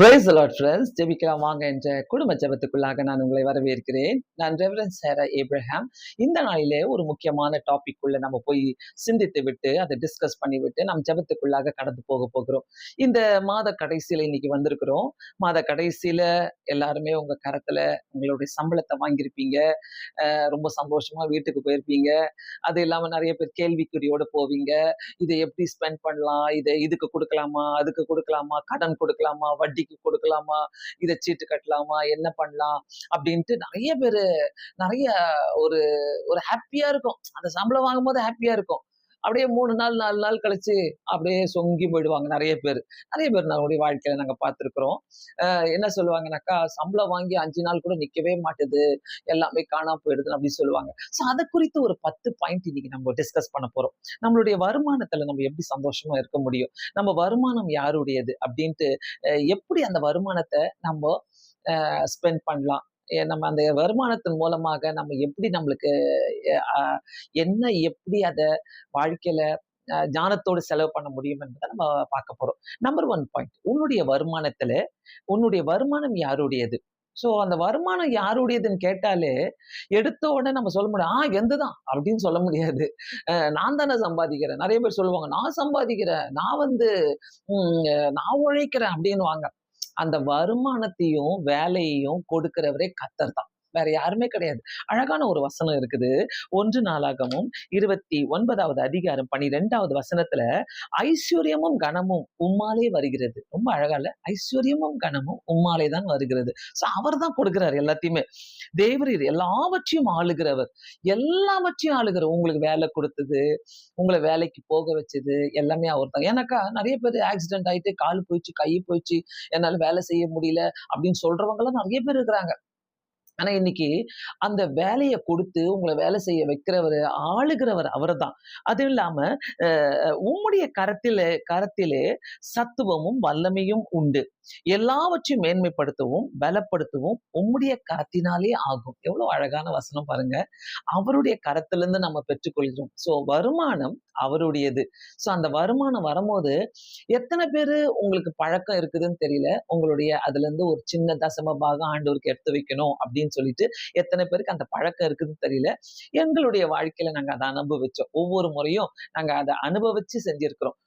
Praise the Lord friends, ஜெபிக்கலாம் வாங்க என்ற குடும்ப ஜெபத்துக்குள்ளாக நான் உங்களை வரவேற்கிறேன். நான் ரெவரண்ட் சேரா ஏப்ரஹாம். இந்த நாளிலே ஒரு முக்கியமான டாபிக் உள்ள நம்ம போய் சிந்தித்து விட்டு அதை டிஸ்கஸ் பண்ணிவிட்டு நம்ம ஜெபத்துக்குள்ளாக கடந்து போகிறோம். இந்த மாத கடைசியில இன்னைக்கு வந்திருக்கிறோம். மாத கடைசியில எல்லாருமே உங்க கரத்துல உங்களுடைய சம்பளத்தை வாங்கியிருப்பீங்க. ரொம்ப சந்தோஷமா வீட்டுக்கு போயிருப்பீங்க. அது இல்லாம நிறைய பேர் கேள்விக்குறியோட போவீங்க. இதை எப்படி ஸ்பெண்ட் பண்ணலாம், இதை இதுக்கு கொடுக்கலாமா, அதுக்கு கொடுக்கலாமா, கடன் கொடுக்கலாமா, வட்டிக்கு கொடுக்கலாமா, இதை சீட்டு கட்டலாமா, என்ன பண்ணலாம் அப்படின்ட்டு நிறைய பேரு நிறைய ஒரு ஒரு ஹாப்பியா இருக்கும். அந்த சம்பளம் வாங்கும்போது ஹாப்பியா இருக்கும். அப்படியே 3 நாள் 4 நாள் கழிச்சு அப்படியே சொங்கி போயிடுவாங்க நிறைய பேர். நிறைய பேர் நம்மளுடைய வாழ்க்கையில நாங்க பார்த்திருக்கிறோம். என்ன சொல்லுவாங்கன்னாக்கா, சம்பளம் வாங்கி 5 நாள் கூட நிக்கவே மாட்டுது, எல்லாமே காணாம போயிடுதுன்னு அப்படி சொல்லுவாங்க. ஸோ அதை குறித்து ஒரு 10 பாயிண்ட் இன்னைக்கு நம்ம டிஸ்கஸ் பண்ண போறோம். நம்மளுடைய வருமானத்துல நம்ம எப்படி சந்தோஷமா இருக்க முடியும், நம்ம வருமானம் யாருடையது அப்படின்ட்டு, எப்படி அந்த வருமானத்தை நம்ம ஸ்பெண்ட் பண்ணலாம், நம்ம அந்த வருமானத்தின் மூலமாக நம்ம எப்படி நம்மளுக்கு என்ன எப்படி அதை வாழ்க்கையில ஞானத்தோடு செலவு பண்ண முடியும் என்பதை நம்ம பார்க்க போறோம். நம்பர் 1 பாயிண்ட், உன்னுடைய வருமானம் யாருடையது? சோ அந்த வருமானம் யாருடையதுன்னு கேட்டாலே எடுத்த உடனே நம்ம சொல்ல முடியும், எந்ததான் அப்படின்னு சொல்ல முடியாது. நான் தானே சம்பாதிக்கிறேன். நிறைய பேர் சொல்லுவாங்க, நான் சம்பாதிக்கிறேன், நான் உழைக்கிறேன் அப்படின்னுவாங்க. அந்த வருமானத்தையும் வேலையையும் கொடுக்கிறவரே கர்த்தர் தான், வேற யாருமே கிடையாது. அழகான ஒரு வசனம் இருக்குது. 1 நாளாகமம் 29வது அதிகாரம் 12வது வசனத்துல, ஐஸ்வர்யமும் கனமும் உம்மாலே வருகிறது. ரொம்ப அழகா இல்ல? ஐஸ்வர்யமும் கனமும் உம்மாலே தான் வருகிறது. சோ அவர் தான் கொடுக்கிறார் எல்லாத்தையுமே. தேவரீர் எல்லாவற்றையும் ஆளுகிறவர், எல்லாவற்றையும் ஆளுகிறவர். உங்களுக்கு வேலை கொடுத்தது, உங்களை வேலைக்கு போக வச்சது எல்லாமே அவர் தான். ஏன்னாக்கா நிறைய பேர் ஆக்சிடென்ட் ஆயிட்டு கால் போயிடுச்சு, கை போயிடுச்சு, என்னால வேலை செய்ய முடியல அப்படின்னு சொல்றவங்க எல்லாம் நிறைய பேர் இருக்கிறாங்க. ஆனா இன்னைக்கு அந்த வேலையை கொடுத்து உங்களை வேலை செய்ய வைக்கிறவர், ஆளுகிறவர் அவர்தான். அது இல்லாம உம்முடைய கரத்திலே சத்துவமும் வல்லமையும் உண்டு, எல்லாவற்றையும் மேன்மைப்படுத்தவும் பலப்படுத்தவும் உம்முடைய கரத்தினாலே ஆகும். எவ்வளவு அழகான வசனம் பாருங்க. அவருடைய கரத்திலிருந்து நம்ம பெற்றுக்கொள்கிறோம். சோ வருமானம் அவருடையது. சோ அந்த வருமானம் வரும்போது எத்தனை பேரு உங்களுக்கு பழக்கம் இருக்குதுன்னு தெரியல, உங்களுடைய அதுல இருந்து ஒரு சின்ன தசம பாகம் ஆண்டவருக்கு எடுத்து வைக்கணும் அப்படின்னு சொல்லிட்டு எத்தனை பேருக்கு அந்த பழக்கம் இருக்குதுன்னு தெரியல. எங்களுடைய வாழ்க்கையில நாங்க அதை அனுபவிச்சோம். ஒவ்வொரு முறையும் நாங்க அதை அனுபவிச்சு செஞ்சிருக்கிறோம்.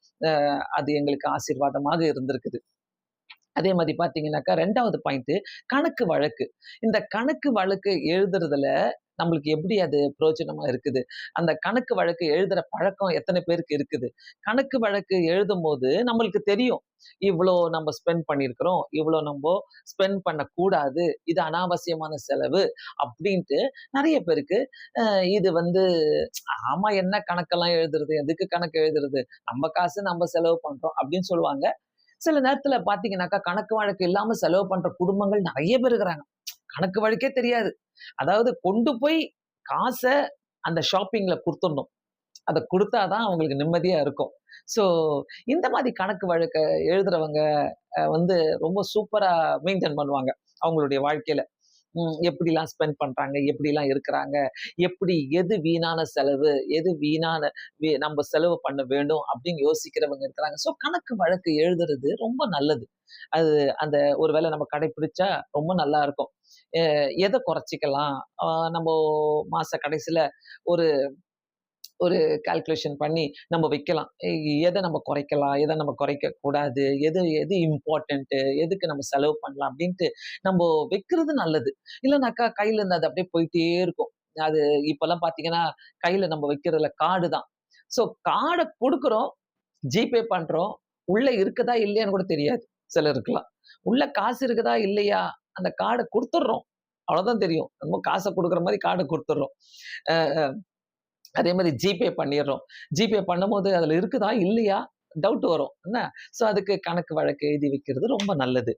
அது எங்களுக்கு ஆசீர்வாதமாக இருந்திருக்குது. அதே மாதிரி பாத்தீங்கன்னாக்கா 2வது பாயிண்ட், கணக்கு வழக்கு. இந்த கணக்கு வழக்கு எழுதுறதுல நம்மளுக்கு எப்படி அது பிரயோஜனமா இருக்குது? அந்த கணக்கு வழக்கு எழுதுற பழக்கம் எத்தனை பேருக்கு இருக்குது? கணக்கு வழக்கு எழுதும் போது நம்மளுக்கு தெரியும், இவ்வளோ நம்ம ஸ்பெண்ட் பண்ணியிருக்கிறோம், இவ்வளோ நம்ம ஸ்பெண்ட் பண்ணக்கூடாது, இது அனாவசியமான செலவு அப்படின்ட்டு நிறைய பேருக்கு இது ஆமா, என்ன கணக்கெல்லாம் எழுதுறது, எதுக்கு கணக்கு எழுதுறது, நம்ம காசு நம்ம செலவு பண்றோம் அப்படின்னு சொல்லுவாங்க. சில நேரத்துல பாத்தீங்கன்னாக்கா, கணக்கு வழக்கு இல்லாம செலவு பண்ற குடும்பங்கள் நிறைய பேர் இருக்கிறாங்க. கணக்கு வழக்கே தெரியாது. அதாவது கொண்டு போய் காச அந்த ஷாப்பிங்ல குடுத்துடணும். அத குடுத்தாதான் அவங்களுக்கு நிம்மதியா இருக்கும். சோ இந்த மாதிரி கணக்கு வழக்க எழுதுறவங்க ரொம்ப சூப்பரா மெயின்டெயின் பண்ணுவாங்க அவங்களுடைய வாழ்க்கையில. எப்படிலாம் ஸ்பெண்ட் பண்றாங்க, எப்படிலாம் இருக்கிறாங்க, எப்படி எது வீணான செலவு, எது நம்ம செலவு பண்ண வேண்டும் அப்படின்னு யோசிக்கிறவங்க இருக்கிறாங்க. ஸோ கணக்கு வழக்கு எழுதுறது ரொம்ப நல்லது. அது அந்த ஒரு வேளை நம்ம கடைபிடிச்சா ரொம்ப நல்லா இருக்கும். எதை குறைச்சிக்கலாம், நம்ம மாச கடைசியில ஒரு ஒரு கால்குலேஷன் பண்ணி நம்ம வைக்கலாம். எதை நம்ம குறைக்கலாம், எதை நம்ம குறைக்க கூடாது, எது எது இம்பார்ட்டன்ட், எதுக்கு நம்ம செலவு பண்ணலாம் அப்படின்ட்டு நம்ம வைக்கிறது நல்லது. இல்லைனாக்கா கையில இருந்து அது அப்படியே போயிட்டே இருக்கும். அது இப்பெல்லாம் பாத்தீங்கன்னா கையில நம்ம வைக்கிறதுல கார்டு தான். ஸோ கார்டை கொடுக்குறோம், ஜிபே பண்றோம், உள்ள இருக்குதா இல்லையான்னு கூட தெரியாது சிலருக்குலாம். உள்ள காசு இருக்குதா இல்லையா, அந்த கார்டை கொடுத்துடுறோம், அவ்வளவுதான் தெரியும். நம்ம காசை கொடுக்குற மாதிரி கார்டை கொடுத்துடுறோம். அதே மாதிரி ஜிபே பண்ணிடுறோம். ஜிபே பண்ணும்போது அதுல இருக்குதா இல்லையா டவுட் வரும் என்ன. சோ அதுக்கு கணக்கு வழக்கு எழுதி வைக்கிறது ரொம்ப நல்லது.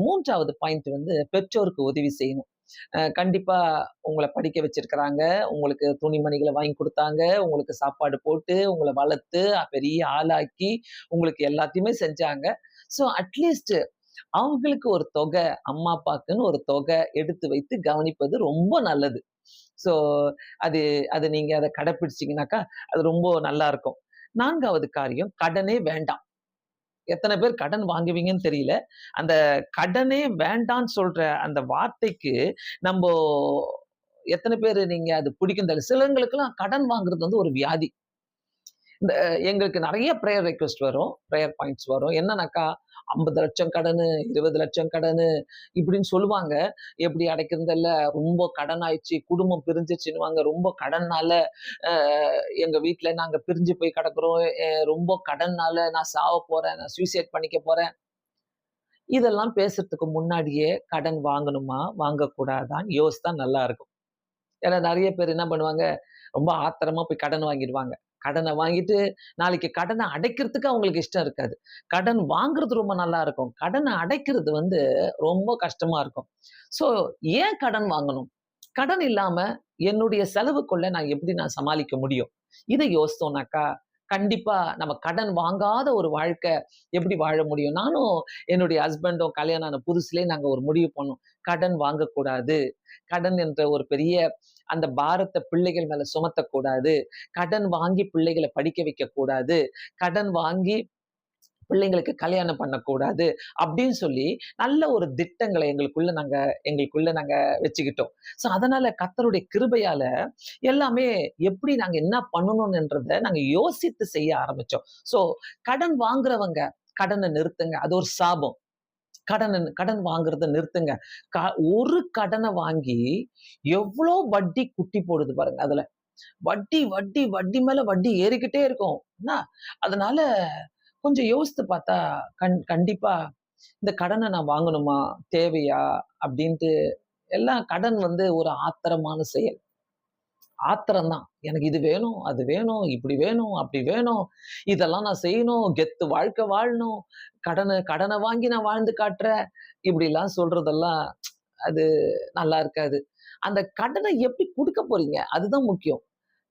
3வது பாயிண்ட் பெற்றோருக்கு உதவி செய்யணும். கண்டிப்பா உங்களை படிக்க வச்சிருக்கிறாங்க, உங்களுக்கு துணிமணிகளை வாங்கி கொடுத்தாங்க, உங்களுக்கு சாப்பாடு போட்டு உங்களை வளர்த்து பெரிய ஆளாக்கி உங்களுக்கு எல்லாத்தையுமே செஞ்சாங்க. சோ அட்லீஸ்ட் அவங்களுக்கு ஒரு தொகை, அம்மா அப்பாக்குன்னு ஒரு தொகை எடுத்து வைத்து கவனிப்பது ரொம்ப நல்லது. சோ அது அது நீங்க அதை கடைபிடிச்சீங்கன்னாக்கா அது ரொம்ப நல்லா இருக்கும். 4வது காரியம், கடனே வேண்டாம். எத்தனை பேர் கடன் வாங்குவீங்கன்னு தெரியல. அந்த கடனே வேண்டான்னு சொல்ற அந்த வார்த்தைக்கு நம்போ எத்தனை பேரு நீங்க அது பிடிக்கும் தெரியல. சிலவங்களுக்கெல்லாம் கடன் வாங்குறது வந்து ஒரு வியாதி. இந்த எங்களுக்கு நெறைய பிரேயர் ரிக்வெஸ்ட் வரும். பிரேயர் பாயிண்ட்ஸ் வரும். என்னன்னாக்கா, 50,00,000 கடனு, 20,00,000 கடனு இப்படின்னு சொல்லுவாங்க. எப்படி அடைக்கிறதுன்னு தெரியல. ரொம்ப கடன் ஆயிடுச்சு, குடும்பம் பிரிஞ்சிருச்சுன்னுவாங்க. ரொம்ப கடன்னால அ எங்க வீட்ல நாங்க பிரிஞ்சு போய் கிடக்குறோம். ரொம்ப கடன்னால நான் சாவப் போறேன். நான் சூசைட் பண்ணிக்க போறேன். இதெல்லாம் பேசுறதுக்கு முன்னாடியே கடன் வாங்கணுமா? வாங்கக்கூடாதான்னு யோசித்தா நல்லா இருக்கும். ஏன்னா நெறைய பேர் என்ன பண்ணுவாங்க, ரொம்ப ஆத்திரமா போய் கடன் வாங்கிடுவாங்க. கடன வாங்கிட்டு, நாளைக்கு கடன அடைக்கிறதுக்கு அவங்களுக்கு இஷ்டம் இருக்காது. கடன் வாங்குறது ரொம்ப நல்லா இருக்கும். கடன அடைக்கிறது வந்து ரொம்ப கஷ்டமா இருக்கும். ஸோ ஏன் கடன் வாங்கணும்? கடன் இல்லாம என்னுடைய செலவுக்குள்ள நான் எப்படி சமாளிக்க முடியும்? இத யோசித்தோம்னாக்கா, கண்டிப்பா நம்ம கடன் வாங்காத ஒரு வாழ்க்கை எப்படி வாழ முடியும்? நானும் என்னுடைய ஹஸ்பண்டும் கல்யாணம் ஆன புதுசுலயே நாங்க ஒரு முடிவு பண்ணோம். கடன் வாங்கக்கூடாது. கடன் என்ற ஒரு பெரிய அந்த பாரத்த பிள்ளைகள் மேல சுமத்தக்கூடாது. கடன் வாங்கி பிள்ளைகள படிக்க வைக்கக்கூடாது. கடன் வாங்கி பிள்ளைங்களுக்கு கல்யாணம் பண்ணக்கூடாது. அப்படின்னு சொல்லி நல்ல ஒரு திட்டங்கள எங்களுக்குள்ள நாங்க வச்சுக்கிட்டோம். ஸோ அதனால கர்த்தருடைய கிருபையால எல்லாமே எப்படி நாங்க என்ன பண்ணணும்ன்றத நாங்க யோசித்து செய்ய ஆரம்பிச்சோம். ஸோ கடன் வாங்குறவங்க கடன நிறுத்துங்க. அது ஒரு சாபம். கடன் வாங்குறத நிறுத்துங்க. க ஒரு கடன வாங்கி எவ்ளோ வட்டி குட்டி போடுது பாருங்க அதுல. வட்டி, வட்டி, வட்டி மேல வட்டி ஏறிக்கிட்டே இருக்கும். என்ன? அதனால கொஞ்சம் யோசித்து பார்த்தா, கண்டிப்பா இந்த கடன நான் வாங்கணுமா? தேவையா? அப்படின்ட்டு எல்லாம் கடன் வந்து ஒரு ஆத்திரமான செயல். ஆத்திரம் தான். எனக்கு இது வேணும், அது வேணும், இப்படி வேணும், அப்படி வேணும். இதெல்லாம் நான் செய்யணும், கெத்து வாழ்க்கை வாழணும். கடன வாங்கி நான் வாழ்ந்து காட்டுறேன். இப்படிலாம் சொல்றதெல்லாம் அது நல்லா இருக்காது. அந்த கடன எப்படி குடுக்க போறீங்க? அதுதான் முக்கியம்.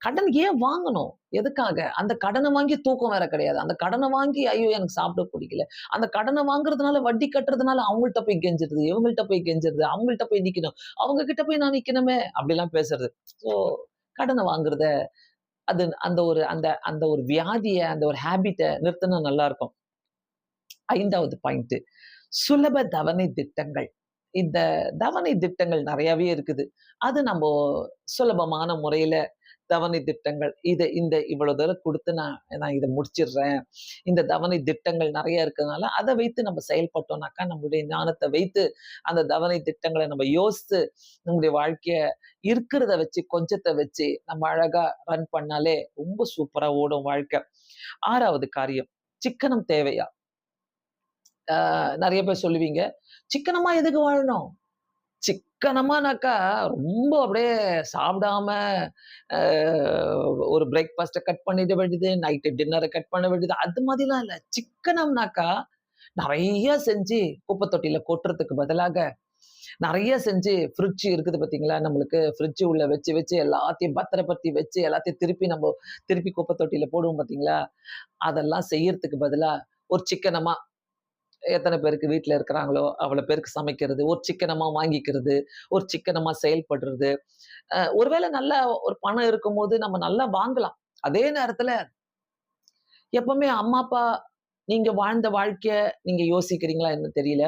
கடன் ஏன் வாங்கணும்? எதுக்காக? அந்த கடன வாங்கி தூக்கம் வேற கிடையாது. அந்த கடன வாங்கி, ஐயோ! எனக்கு சாப்பிட பிடிக்கல. அந்த கடன வாங்குறதுனால, வட்டி கட்டுறதுனால அவங்கள்ட்ட போய் கெஞ்சுறது, இவங்கள்ட்ட போய் கெஞ்சுறது, அவங்கள்ட்ட போய் நிக்கணும். அவங்க கிட்ட போய் நான் நிக்கணுமே! அப்படிலாம் பேசுறது. ஸோ கடன வாங்குறத அது அந்த ஒரு வியாதிய, அந்த ஒரு ஹேபிட்ட நிறுத்துனா நல்லா இருக்கும். 5வது பாயிண்ட் சுலப தவணை திட்டங்கள். இந்த தவணை திட்டங்கள் நெறையாவே இருக்குது. அது நம்போ சுலபமான முறையில தவணை திட்டங்கள். இந்த இவ்வளோ தூரம் குடுத்து நான் நான் இத முடிச்சிடுறேன். இந்த தவணை திட்டங்கள் நெறைய இருக்கிறதுனால, அத வைத்து நம்ம செயல்பட்டோம்னாக்கா, நம்முடைய ஞானத்த வைத்து அந்த தவணை திட்டங்கள நம்ம யோசித்து, நம்முடைய வாழ்க்கைய இருக்கிறத வச்சு, கொஞ்சத்த வச்சு நம்ம அழகா ரன் பண்ணாலே ரொம்ப சூப்பரா ஓடும் வாழ்க்கை. 6வது காரியம், சிக்கனம் தேவையா? நெறைய பேர் சொல்லுவீங்க, "சிக்கனமா எதுக்கு வாழணும்?" சிக்கனமானாக்கா, ரொம்ப அப்படியே சாப்பிடாம அ ஒரு பிரேக்ஃபாஸ்ட்ட கட் பண்ணிட வேண்டியது, நைட்டு டின்னர கட் பண்ண வேண்டியது, அது மாதிரிலாம் இல்ல. சிக்கனம்னாக்கா, நெறைய செஞ்சு குப்பை தொட்டியில கொட்டுறதுக்கு பதிலாக, நெறைய செஞ்சு ஃப்ரிட்ஜ் இருக்குது பார்த்தீங்களா? நம்மளுக்கு ஃப்ரிட்ஜ் உள்ள வச்சு, வச்சு எல்லாத்தையும் பத்திரப்படுத்தி வச்சு, எல்லாத்தையும் திருப்பி குப்பை தொட்டியில போடுவோம் பார்த்தீங்களா? அதெல்லாம் செய்யறதுக்கு பதிலா, ஒரு சிக்கனமா எத்தன பேருக்கு வீட்ல இருக்கிறாங்களோ, அவ்வளோ பேருக்கு சமைக்கிறது, ஒரு சிக்கனமா வாங்கிக்கிறது, ஒரு சிக்கனமா செயல்படுறது. ஒருவேள நல்ல ஒரு பணம் இருக்கும்போது நம்ம நல்லா வாங்கலாம். அதே நேரத்துல எப்பவுமே அம்மா, அப்பா நீங்க வாழ்ந்த வாழ்க்கைய நீங்க யோசிக்கிறீங்களா என்னன்னு தெரியல.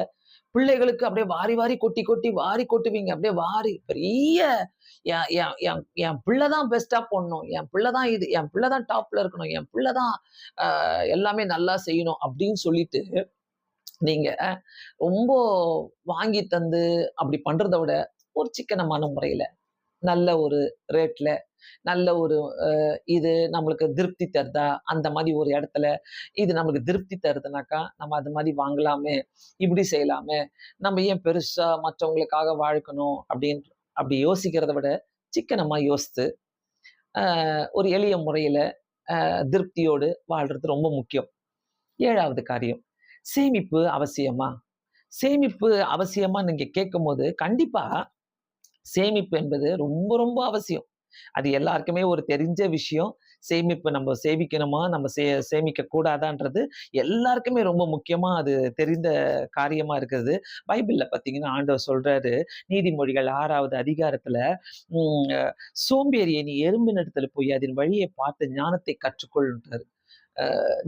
பிள்ளைகளுக்கு அப்படியே வாரி, வாரி கொட்டி, கொட்டி வாரி கொட்டுவீங்க. அப்படியே வாரி பெரிய என் என் என் என் பிள்ளை தான் பெஸ்ட்டா போடணும். என் பிள்ளை தான் இது. என் பிள்ளை தான் டாப்ல இருக்கணும். என் பிள்ளை தான் எல்லாமே நல்லா செய்யணும் அப்படின்னு சொல்லிட்டு நீங்க ரொம்ப வாங்கி தந்து அப்படி பண்றத விட, ஒரு சிக்கனமான முறையில, நல்ல ஒரு ரேட்ல, நல்ல ஒரு இது நம்மளுக்கு திருப்தி தருதா? அந்த மாரி ஒரு இடத்துல, இது நமக்கு திருப்தி தருதுனாக்கா, நம்ம அது மாரி வாங்கலாமே! இப்படி செய்யலாமே! நம்ம ஏன் பெருசா மற்றவங்களுக்காக வாழ்க்கணும்? அப்படி யோசிக்கிறத விட, சிக்கனமா யோசித்து, ஒரு எளிய முறையில திருப்தியோடு வாழ்றது ரொம்ப முக்கியம். 7வது காரியம், சேமிப்பு அவசியமா? சேமிப்பு அவசியமா நீங்க கேட்கும்போது, கண்டிப்பா சேமிப்பு என்பது ரொம்ப, ரொம்ப அவசியம். அது எல்லாருக்குமே ஒரு தெரிஞ்ச விஷயம். சேமிப்பு நம்ம சேமிக்கணுமா? நம்ம சேமிக்க கூடாதான்றது எல்லாருக்குமே ரொம்ப முக்கியமா அது தெரிந்த காரியமா இருக்குது. பைபிள்ல பார்த்தீங்கன்னா, ஆண்டவர் சொல்றாரு, நீதிமொழிகள் 6வது அதிகாரத்துல, ம் அ "சோம்பேறியே நீ எறும்பினிடத்தில போய் அதன் வழியை பார்த்து ஞானத்தை கற்றுக்கொள்ன்றாரு."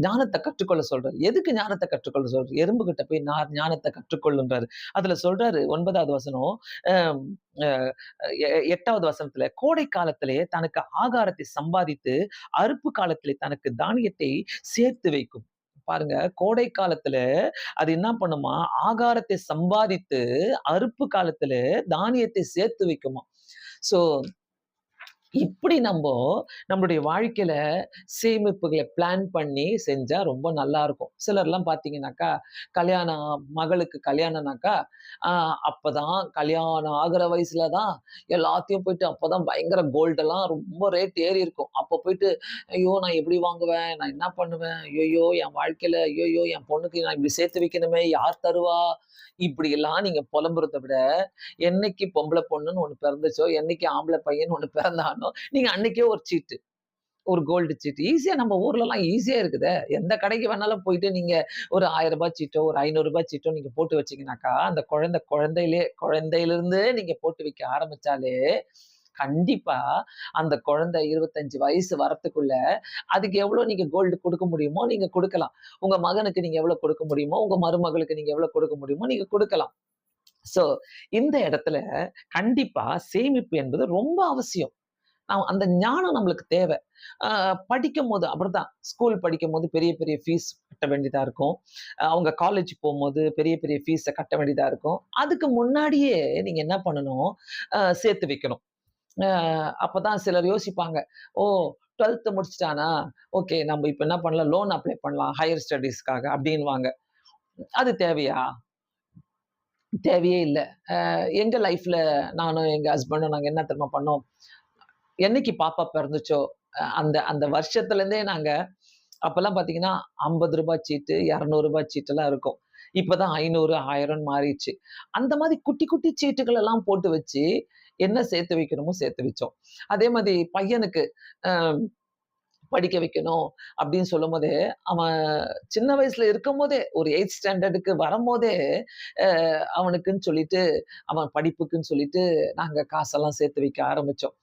ஞானத்தை கற்றுக்கொள்ள சொல்றாரு. எதுக்கு ஞானத்தை கற்றுக்கொள்ள சொல்றாரு? எறும்பு கிட்ட போய் ஞானத்தை கற்றுக்கொள்ளுன்றாரு. அதுல சொல்றாரு 9வது வசனம். அம் அ 8வது வசனத்துல, கோடை காலத்திலே தனக்கு ஆகாரத்தை சம்பாதித்து, அறுப்பு காலத்திலே தனக்கு தானியத்தை சேர்த்து வைக்கும். பாருங்க, கோடை காலத்துல அது என்ன பண்ணுமா? ஆகாரத்தை சம்பாதித்து, அறுப்பு காலத்துல தானியத்தை சேர்த்து வைக்குமாம். ஸோ இப்படி நம்மளுடைய வாழ்க்கையில சேமிப்புகள பிளான் பண்ணி செஞ்சா ரொம்ப நல்லா இருக்கும். சிலர்லாம் பார்த்தீங்கன்னாக்கா, மகளுக்கு கல்யாணம்னாக்கா, அ அப்பதான் கல்யாணம் ஆகுற வயசுல தான் எல்லாத்தையும் போயிட்டு அப்பதான் பயங்கர கோல்டெல்லாம் ரொம்ப ரேட் ஏறி இருக்கும். அப்ப போயிட்டு, "ஐயோ! நான் எப்படி வாங்குவேன்? நான் என்ன பண்ணுவேன்? ஐய்யய்யோ! என் வாழ்க்கையில ஐய்யய்யோ! என் பொண்ணுக்கு நான் இப்படி சேர்த்து வைக்கணுமே! யார் தருவா?" இப்படியெல்லாம் நீங்க புலம்புறத விட, என்னைக்கு பொம்பள பொண்ணுன்னு ஒண்ணு பிறந்துச்சோ, என்னைக்கு ஆம்பள பையன்னு ஒண்ணு பிறந்தானோ, நீங்க அன்னைக்கே ஒரு சீட்டு. ஒரு கோல்டு சீட்டு. ஈஸியா நம்ம ஊர்லலாம் ஈஸியா இருக்குதே. எந்த கடைக்கு வேணாலும் போயிட்டு நீங்க ஒரு ரூ. 1000 சீட்டோ, ஒரு ரூ. 500 சீட்டோ நீங்க போட்டு வச்சீங்கன்னாக்கா, அந்த குழந்தையிலிருந்து நீங்க போட்டு வைக்க ஆரம்பிச்சாலே, கண்டிப்பா அந்த குழந்தை 25 வயசு வரத்துக்குள்ள, அதுக்கு எவ்வளோ நீங்க கோல்டு குடுக்க முடியுமோ, நீங்க குடுக்கலாம். உங்க மகனுக்கு நீங்க எவ்வளோ குடுக்க முடியுமோ, உங்க மருமகளுக்கு நீங்க எவ்வளோ குடுக்க முடியுமோ, நீங்க குடுக்கலாம். ஸோ, இந்த இடத்துல கண்டிப்பா சேமிப்பு என்பது ரொம்ப அவசியம். அந்த ஞானம் நம்மளுக்கு தேவை. அ படிக்கும்போது அப்படித்தான். ஸ்கூல் படிக்கும்போது பெரிய பெரிய ஃபீஸ் கட்ட வேண்டியதா இருக்கும். அவங்க காலேஜ் போம்போது பெரிய பெரிய ஃபீஸ கட்ட வேண்டியதா இருக்கும். அதுக்கு முன்னாடியே நீங்க என்ன பண்ணணும், சேர்த்து வைக்கணும். அ அப்பதான் சிலர் யோசிப்பாங்க. ஓ! 12த் முடிச்சுட்டானா, ஓகே நம்ம இப்ப என்ன பண்ணலாம், லோன் அப்ளை பண்ணலாம் ஹையர் ஸ்டடீஸ்க்காக அப்டின்னுவாங்க. அது தேவையா? தேவையே இல்ல. எங்க லைஃப்ல நானும் எங்க ஹஸ்பண்டும் நாங்க என்ன தெரியுமா பண்ணோம்? என்னைக்கு பாப்பா பிறந்துச்சோ, அந்த அந்த வருஷத்துலேருந்தே நாங்க அப்பல்லாம் பார்த்தீங்கன்னா, ரூ. 50 சீட்டு, ரூ. 200 சீட்டெல்லாம் இருக்கும். இப்பதான் 500, 1000ன்னு மாறிடுச்சு. அந்த மாதிரி குட்டி, குட்டி சீட்டுகள் எல்லாம் போட்டு வச்சு, என்ன சேர்த்து வைக்கணுமோ சேர்த்து வச்சோம். அதே மாதிரி பையனுக்கு அ படிக்க வைக்கணும் அப்படின்னு சொல்லும்போதே, அவன் சின்ன வயசுல இருக்கும்போதே, ஒரு 8த் ஸ்டாண்டர்டுக்கு வரும்போதே, அ அவனுக்குன்னு சொல்லிட்டு, அவன் படிப்புக்குன்னு சொல்லிட்டு, நாங்க காசெல்லாம் சேர்த்து வைக்க ஆரம்பிச்சோம்.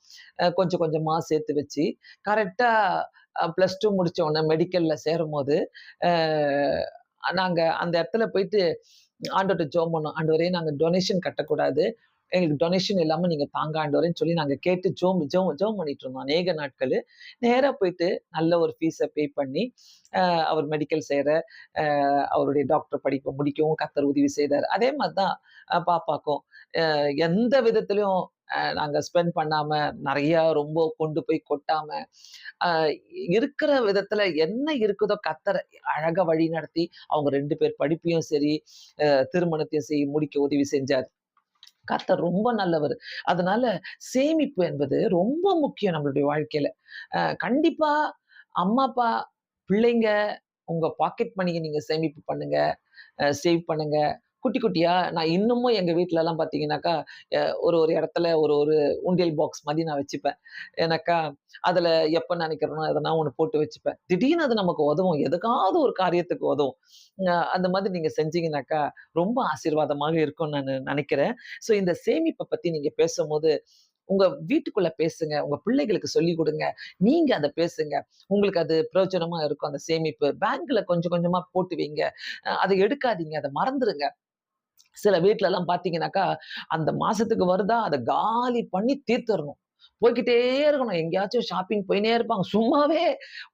கொஞ்சம் கொஞ்சமா சேர்த்து வச்சு, கரெக்ட்டா +2 முடிச்ச உடனே மெடிக்கல்ல சேரும்போது, அ நாங்க அந்த இடத்துல போயிட்டு ஆண்டவர்ட்ட ஜெபம் பண்ணோம். ஆண்டவரே நாங்க டொனேஷன் கட்டக்கூடாது. எங்களுக்கு டொனேஷன் இல்லாம நீங்க தாங்க ஆண்டவரேன்னு சொல்லி நாங்க கேட்டு ஜெபம் பண்ணிட்டு இருந்தோம் அநேக நாட்களு. நேரா போயிட்டு நல்ல ஒரு ஃபீஸ பே பண்ணி, அவர் மெடிக்கல் சேர, அவருடைய டாக்டர் படிப்ப முடிக்கவும் கர்த்தர் உதவி செய்தாரு. அதே மாரி தான் பாப்பாக்கும். எந்த விதத்திலயும் நாங்க ஸ்பெண்ட் பண்ணாம, நெறையா ரொம்ப கொண்டு போய் கொட்டாம, அ இருக்கிற விதத்துல என்ன இருக்குதோ கர்த்தர் அழகா வழிநடத்தி, அவங்க 2 பேர் படிப்பையும் சரி, திருமணத்தையும் முடிக்க உதவி செஞ்சாரு. கர்த்தர் ரொம்ப நல்லவரு. அதனால சேமிப்பு என்பது ரொம்ப முக்கியம் நம்மளுடைய வாழ்க்கையில. கண்டிப்பா அம்மா, அப்பா, பிள்ளைங்க உங்க பாக்கெட் மணிய நீங்க சேமிப்பு பண்ணுங்க. சேவ் பண்ணுங்க. குட்டி குட்டியா நான் இன்னமும் எங்க வீட்லலாம் பார்த்தீங்கன்னாக்கா, ஒரு ஒரு இடத்துல ஒரு ஒரு உண்டியல் பாக்ஸ் மாரி நான் வச்சுப்பேன். ஏன்னாக்கா, அதுல எப்ப நினைக்கிறேனோ எதனா ஒண்ணு போட்டு வச்சுப்பேன். திடீர்னு அது நமக்கு உதவும். எதுக்காவது ஒரு காரியத்துக்கு உதவும். அந்த மாதிரி நீங்க செஞ்சீங்கன்னாக்கா, ரொம்ப ஆசீர்வாதமாக இருக்கும்னு நானு நினைக்கிறேன். ஸோ இந்த சேமிப்ப பத்தி நீங்க பேசும்போது, உங்க வீட்டுக்குள்ள பேசுங்க. உங்க பிள்ளைகளுக்கு சொல்லிக் குடுங்க. நீங்க அத பேசுங்க. உங்களுக்கு அது பிரயோஜனமா இருக்கும் அந்த சேமிப்பு. பேங்க்ல கொஞ்சம் கொஞ்சமா போட்டு வைங்க. அத எடுக்காதீங்க. அத மறந்துருங்க. சில வீட்லலாம் பார்த்தீங்கன்னாக்கா, அந்த மாசத்துக்கு வருதா, அத காலி பண்ணி தீர்த்தரணும். போய்க்கிட்டே இருக்கணும். எங்கேயாச்சும் ஷாப்பிங் போயின்னே இருப்பாங்க. சும்மாவே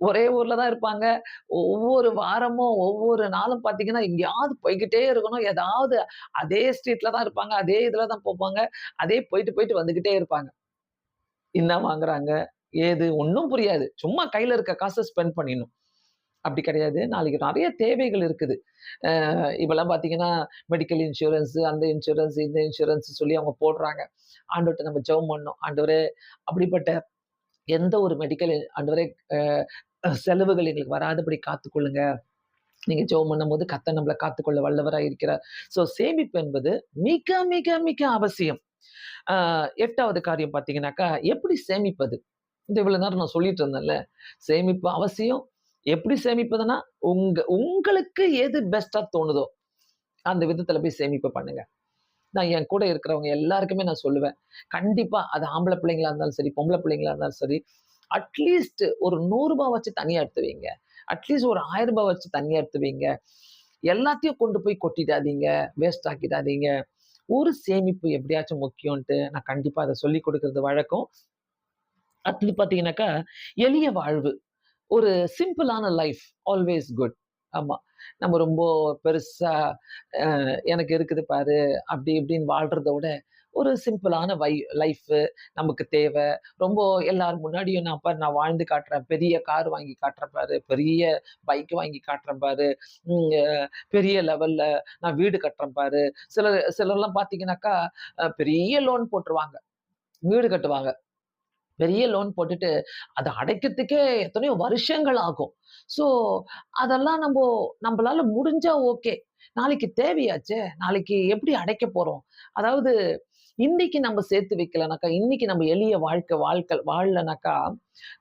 ஒரே ஊர்ல தான் இருப்பாங்க. ஒவ்வொரு வாரமும், ஒவ்வொரு நாளும் பார்த்தீங்கன்னா, எங்கேயாவது போய்க்கிட்டே இருக்கணும். ஏதாவது அதே ஸ்ட்ரீட்ல தான் இருப்பாங்க. அதே இதுல தான் போவாங்க. அதே போயிட்டு, போயிட்டு வந்துகிட்டே இருப்பாங்க. என்ன வாங்குறாங்க? ஏது? ஒண்ணும் புரியாது. சும்மா கையில இருக்க காச ஸ்பெண்ட் பண்ணிடணும். அப்படி கிடையாது. நாளைக்கு நெறைய தேவைகள் இருக்குது. இப்பலாம் பார்த்தீங்கன்னா, மெடிக்கல் இன்சூரன்ஸ், அந்த இன்சூரன்ஸ், இந்த இன்சூரன்ஸ் சொல்லி அவங்க போடுறாங்க. ஆண்டவர்ட்ட நம்ம ஜெபம் பண்ணணும். ஆண்டவரே, அப்படிப்பட்ட எந்த ஒரு மெடிக்கல் ஆண்டவரே செலவுகள் எங்களுக்கு வராதபடி காத்துக்கொள்ளுங்க. நீங்க ஜெபம் பண்ணும்போது கர்த்தர் நம்மள காத்துக்கொள்ள வல்லவராய் இருக்கிறார். ஸோ சேமிப்பு என்பது மிக, மிக, மிக அவசியம். ஆ 8வது காரியம் பார்த்தீங்கன்னாக்கா, எப்படி சேமிப்பது? இந்த இவ்வளவு நேரம் நான் சொல்லிட்டு இருந்தேன்ல. சேமிப்பு அவசியம். எப்படி சேமிப்பதுன்னா, உங்களுக்கு எது பெஸ்ட்டா தோணுதோ, அந்த விதத்துல போய் சேமிப்பு பண்ணுங்க. நான் என் கூட இருக்கிறவங்க எல்லாருக்குமே நான் சொல்லுவேன். கண்டிப்பா அது ஆம்பள பிள்ளைங்களா இருந்தாலும் சரி, பொம்பள பிள்ளைங்களா இருந்தாலும் சரி, அட்லீஸ்ட் ஒரு ரூ. 100 வச்சு தனியா எடுத்து வைங்க. அட்லீஸ்ட் ஒரு ரூ. 1000 வச்சு தனியா எடுத்து வைங்க. எல்லாத்தையும் கொண்டு போய் கொட்டிடாதீங்க. வேஸ்ட் ஆக்கிடாதீங்க. ஒரு சேமிப்பு எப்படியாச்சும் முக்கியம்ன்ட்டு நான் கண்டிப்பா அத சொல்லிக் குடுக்குறது வழக்கம். அடுத்தது பார்த்தீங்கன்னாக்கா, எளிய வாழ்வு. ஒரு சிம்பிளான லைஃப் ஆல்வேஸ் குட். ஆமா. நம்ம ரொம்ப பெருசா எனக்கு இருக்குது பாரு, அப்படி இப்படின்னு வாழ்றத விட, ஒரு சிம்பிளான லைஃபு நமக்கு தேவ. ரொம்ப எல்லார் முன்னாடியும் நான் பாரு நான் வாழ்ந்து காட்டுறேன். பெரிய கார் வாங்கி காட்டுறேன் பாரு, பெரிய பைக் வாங்கி காட்டுறேன் பாரு, ம் அ பெரிய லெவல்ல நான் வீடு கட்டுறேன் பாரு. சிலர்லாம் பார்த்தீங்கன்னாக்கா, பெரிய லோன் போட்டுருவாங்க. வீடு கட்டுவாங்க. பெரிய லோன் போட்டுட்டு, அத அடைக்கிறதுக்கே எத்தனையோ வருஷங்கள் ஆகும். ஸோ, அதெல்லாம் நம்பளால முடிஞ்சா ஓகே. நாளைக்கு தேவையாச்சே! நாளைக்கு எப்படி அடைக்க போறோம்? அதாவது இன்னைக்கு நம்ம சேர்த்து வைக்கலனாக்கா, இன்னைக்கு நம்ம எளிய வாழ்க்கை வாழலனாக்கா,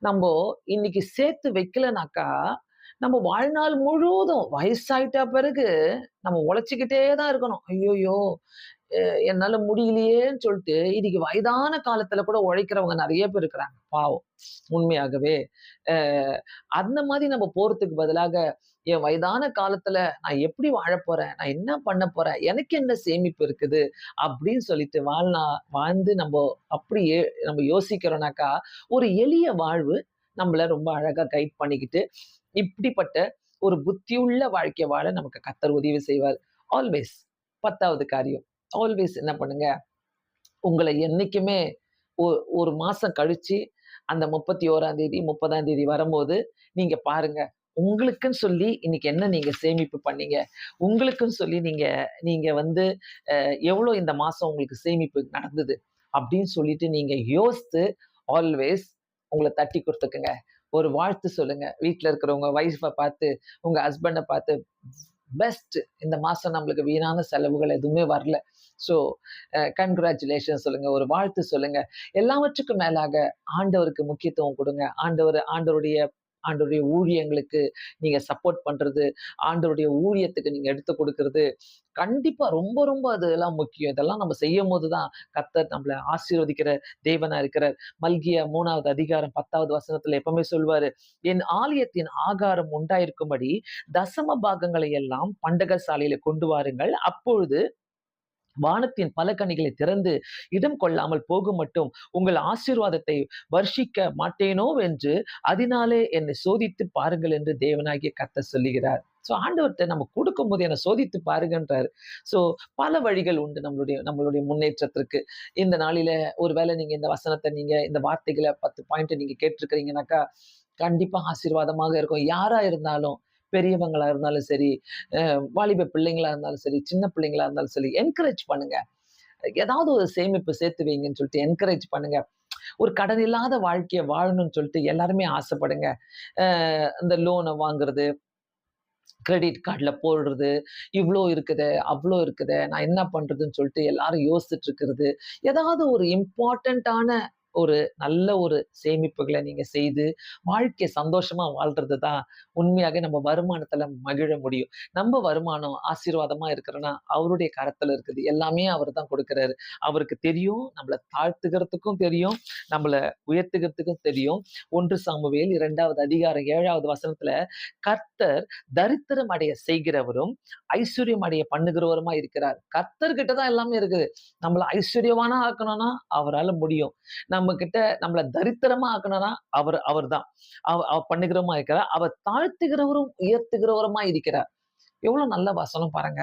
நம்போ இன்னைக்கு சேர்த்து வைக்கலனாக்கா, நம்ம வாழ்நாள் முழுவதும் வயசாயிட்ட பிறகு நம்ம உழைச்சுக்கிட்டே தான் இருக்கணும். ஐய்யய்யோ! அ என்னால முடியலையேன்னு சொல்ட்டு, இன்னைக்கு வயதான காலத்துல கூட உழைக்கிறவங்க நெறைய பேர் இருக்கிறாங்க. பாவம். உண்மையாகவே. அ அந்த மாதிரி நம்ம போறதுக்கு பதிலாக, என் வயதான காலத்துல நான் எப்படி வாழப்போறேன்? நான் என்ன பண்ண போறேன்? எனக்கு என்ன சேமிப்பு இருக்குது? அப்படின்னு சொல்லிட்டு வாழ்ந்து அப்படியே நம்ம யோசிக்கிறோம்னாக்கா, ஒரு எளிய வாழ்வு நம்மள ரொம்ப அழகா கைட் பண்ணிக்கிட்டு, இப்படிப்பட்ட ஒரு புத்தியுள்ள வாழ்க்கை வாழ நமக்கு கர்த்தர் உதவி செய்வார். ஆல்வேஸ் 10வது காரியம். ஆல்வேஸ் என்ன பண்ணுங்க, உங்கள என்னைக்குமே ஒ ஒரு மாசம் கழிச்சு, அந்த 31ஆம் தேதி, 30ஆம் தேதி வரும்போது, நீங்க பாருங்க. உங்களுக்குன்னு சொல்லி இன்னைக்கு என்ன நீங்க சேமிப்பு பண்ணீங்க? உங்களுக்குன்னு சொல்லி நீங்க நீங்க வந்து எவ்வளோ இந்த மாசம் உங்களுக்கு சேமிப்பு நடந்தது? அப்படின்னு சொல்லிட்டு நீங்க யோசித்து, ஆல்வேஸ் உங்கள தட்டி குடுத்துக்குங்க. ஒரு வாழ்த்து சொல்லுங்க. வீட்ல இருக்கிறவங்க வைஃப்ப பார்த்து, உங்க ஹஸ்பண்ட பார்த்து, பெஸ்ட் இந்த மாசம் நம்மளுக்கு வீணான செலவுகள் எதுவுமே வரல. ஸோ கங்கிராச்சுலேஷன் சொல்லுங்க. ஒரு வாழ்த்து சொல்லுங்க. எல்லாவற்றுக்கும் மேலாக ஆண்டவருக்கு முக்கியத்துவம் குடுங்க. ஆண்டவருடைய ஊழியங்களுக்கு நீங்க சப்போர்ட் பண்றது, ஆண்டவருடைய ஊழியத்துக்கு நீங்க எடுத்துக் குடுக்குறது, கண்டிப்பா ரொம்ப, ரொம்ப அதெல்லாம் முக்கியம். இதெல்லாம் நம்ம செய்யும்போது தான் கர்த்தர் நம்மள ஆசீர்வதிக்கிற தேவனா இருக்கிறார். மல்கியா 3வது அதிகாரம் 10வது வசனத்துல எப்பவுமே சொல்வாரு, "என் ஆலயத்தின் ஆகாரம் உண்டாயிருக்கும்படி தசம பாகங்களை எல்லாம் பண்டக சாலையில கொண்டு வாருங்கள். அப்பொழுது வானத்தின் பலகணிகளை திறந்து இடம் கொள்ளாமல் போகுமட்டும் உங்கள் ஆசீர்வாதத்தை வர்ஷிக்க மாட்டேனோவென்று அதனாலே என்னை சோதித்துப் பாருங்கள் என்று தேவனாகிய கர்த்தர் சொல்லுகிறார். ஸோ ஆண்டவர்ட்ட நம்ம குடுக்கும்போது என்ன சோதித்து பாருங்கன்றாரு. ஸோ பல வழிகள் உண்டு நம்மளுடைய முன்னேற்றத்திற்கு. இந்த நாளில ஒருவேளை நீங்க இந்த வசனத்த இந்த வார்த்தைகள 10 பாயிண்ட் நீங்க கேட்டிருக்கிறீங்கனாக்கா, கண்டிப்பா ஆசீர்வாதமாக இருக்கும். யாரா இருந்தாலும், பெரியவங்களா இருந்தாலும் சரி, வாலிப பிள்ளைங்களா இருந்தாலும் சரி, சின்ன பிள்ளைங்களா இருந்தாலும் சரி, என்கரேஜ் பண்ணுங்க. ஏதாவது ஒரு சேமிப்பு சேர்த்து வைங்கன்னு சொல்லிட்டு என்கரேஜ் பண்ணுங்க. ஒரு கடன் இல்லாத வாழ்க்கைய வாழணும்னு சொல்லிட்டு எல்லாருமே ஆசைப்படுங்க. இந்த லோன வாங்குறது, கிரெடிட் கார்ட்ல போடுறது, இவ்ளோ இருக்குதே, அவ்ளோ இருக்குதே, நான் என்ன பண்றதுன்னு சொல்லிட்டு எல்லாரும் யோசிச்சுட்டு இருக்கிறது. ஏதாவது ஒரு இம்பார்ட்டன்ட்டான ஒரு நல்ல ஒரு சேமிப்புகள நீங்க செய்து, வாழ்க்கைய சந்தோஷமா வாழ்றது தான் உண்மையாவே நம்ம வருமானத்துல மகிழ முடியும். நம்ம வருமானம் ஆசீர்வாதமா இருக்கிறன்னா, அவருடைய கரத்துல இருக்குது. எல்லாமே அவரு தான் குடுக்குறாரு. அவருக்கு தெரியும், நம்மள தாழ்த்துகிறதுக்கும் தெரியும், நம்மள உயர்த்துகிறதுக்கும் தெரியும். 1 சாமுவேல் 2வது அதிகாரம் 7வது வசனத்துல, கர்த்தர் தரித்திரம் அடைய செய்கிறவரும், ஐஸ்வர்யம் அடைய பண்ணுகிறவருமா இருக்கிறார். கர்த்தர்கிட்ட தான் எல்லாமே இருக்குது. நம்மள ஐஸ்வர்யவானா ஆக்கணும்னா, அவரால முடியும். நம்மகிட்ட நம்மள தரித்திரமா ஆக்கணும்னா, அவர்தான். பண்ணுகிறவருமா இருக்கிறார். அவர் தாழ்த்துகிறவரும், உயர்த்துகிறவருமா இருக்கிறார். எவ்வளோ நல்ல வசனம் பாருங்க.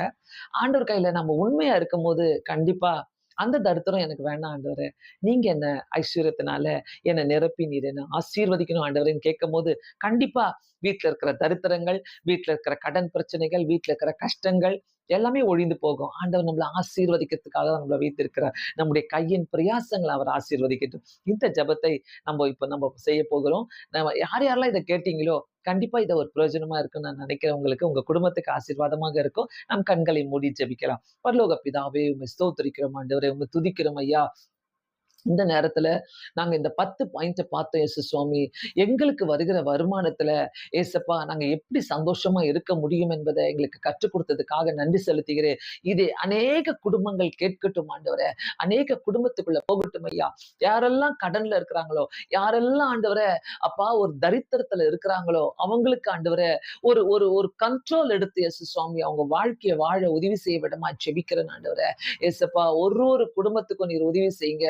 ஆண்டவர் கையில நம்ம உண்மையா இருக்கும்போது, கண்டிப்பா அந்த தரித்திரம் எனக்கு வேண்டாம் ஆண்டவரே. நீங்க என்ன ஐஸ்வர்யத்தினால என்ன நிரப்பி நீர் என்ன ஆசீர்வதிக்கணும் ஆண்டவரேன்னு கேட்கும்போது, கண்டிப்பா வீட்ல இருக்கிற தரித்திரங்கள், வீட்ல இருக்கிற கடன் பிரச்சனைகள், வீட்ல இருக்கிற கஷ்டங்கள் எல்லாமே ஒழிந்து போகும். ஆண்டவர் நம்மள ஆசீர்வதிக்கிறதுக்காக தான் நம்மள வைத்திருக்கிறார். நம்முடைய கையின் பிரயாசங்கள அவர் ஆசீர்வதிக்கட்டும். இந்த ஜெபத்தை நம்ம செய்ய போகிறோம். யார் யாரெல்லாம் இத கேட்டீங்களோ, கண்டிப்பா இது ஒரு பிரயோஜனமா இருக்குன்னு நான் நினைக்கிறேன் உங்களுக்கு. உங்க குடும்பத்துக்கு ஆசீர்வாதமாக இருக்கும். நம் கண்களை மூடி ஜெபிக்கலாம். பரலோக பிதாவே, உம்மை ஸ்தோத்திரிக்கிறோம் ஆண்டவரே. உம்மை துதிக்கிறோம் ஐயா. இந்த நேரத்துல நாங்க இந்த 10 பாயிண்ட்ட பார்த்தோம் இயேசு சுவாமி. எங்களுக்கு வருகிற வருமானத்துல ஏசப்பா நாங்க எப்படி சந்தோஷமா இருக்க முடியும் என்பத எங்களுக்கு கற்றுக் குடுத்ததுக்காக நன்றி செலுத்துகிறேன். இது அநேக குடும்பங்கள் கேட்கட்டும் ஆண்டவரே. அநேக குடும்பத்துக்குள்ள போகட்டும் ஐயா. யாரெல்லாம் கடன்ல இருக்கிறாங்களோ, யாரெல்லாம் ஆண்டவரே அப்பா ஒரு தரித்திரத்துல இருக்கிறாங்களோ, அவங்களுக்கு ஆண்டவரே ஒரு ஒரு ஒரு கண்ட்ரோல் எடுத்து இயேசு சுவாமி அவங்க வாழ்க்கைய வாழ உதவி செய்ய விடமா ஜெபிக்கிறேன் ஆண்டவரே. ஏசப்பா ஒரு ஒரு குடும்பத்துக்கும் நீர் உதவி செய்யுங்க.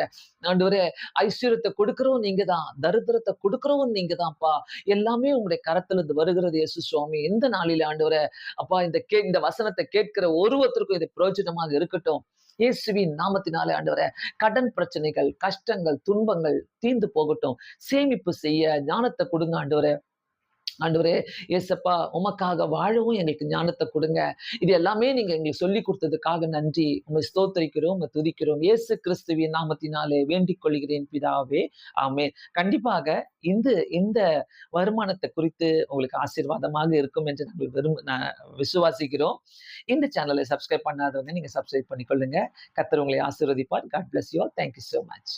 ஆண்டவரே ஐஸ்வர்யத்தை கொடுக்கிறவன் நீங்க தான், தரித்திரத்தை கொடுக்கிறவன் நீங்க தான்ப்பா. எல்லாமே உங்களுடைய கரத்துல இருந்து வருகிறது இயேசு சுவாமி. இந்த நாளில ஆண்டவரே அப்பா இந்த வசனத்தை கேட்கிற ஒருவருத்தருக்கும் இது பிரயோஜனமாக இருக்கட்டும். இயேசுவின் நாமத்தினாலே ஆண்டவரே கடன் பிரச்சனைகள், கஷ்டங்கள், துன்பங்கள் தீர்ந்து போகட்டும். சேமிப்பு செய்ய ஞானத்தை கொடுங்க ஆண்டவரே. ஆண்டவரே ஏசப்பா உமக்காக வாழவும் எங்களுக்கு ஞானத்தை கொடுங்க. இது எல்லாமே நீங்க எங்களுக்கு சொல்லிக் கொடுத்ததுக்காக நன்றி. உம்மை ஸ்தோத்திரிக்கிறோம், உம்மை துதிக்கிறோம். இயேசு கிறிஸ்துவின் நாமத்தினாலே வேண்டிக் கொள்கிறேன் பிதாவே. ஆமென். கண்டிப்பாக இந்த இந்த வருமானத்தை குறித்து உங்களுக்கு ஆசீர்வாதமாக இருக்கும் என்று நாங்கள் விசுவாசிக்கிறோம். இந்த சேனலை சப்ஸ்கிரைப் பண்ணாதவங்க நீங்க சப்ஸ்கிரைப் பண்ணிக்கொள்ளுங்க. கர்த்தர் உங்களை ஆசீர்வதிப்பார். God bless you all. Thank you so much.